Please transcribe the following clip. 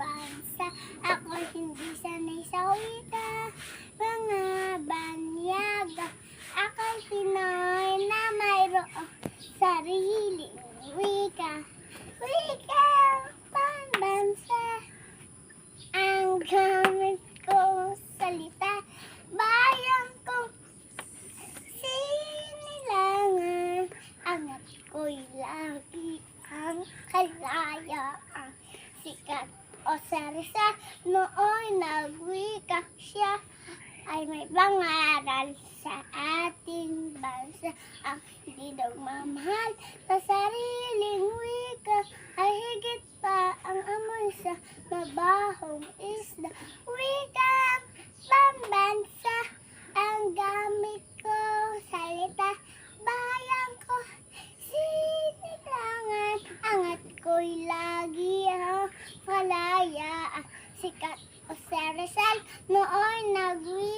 bansa. Ako hindi sanay sa wika, mga banyaga. Ako'y Pinoy na mayroong sariling wika. Wika pambansa, ang gamit kong salita. Bayan kong sinilangan, angat ko'y lagi ang kalayaan. Sikat o Rizal, nooy nagwika siya, ay may pangaral sa ating bansa. Ang hindi nagmamahal sa sariling wika, ay higit pa ang amoy sa mabahong isda. Wikang pambansa, ang gamit ko salita. Bayan ko sinilangan, angat ko'y lagi ang kalayaan. Sikat o Rizal, nooy nagwika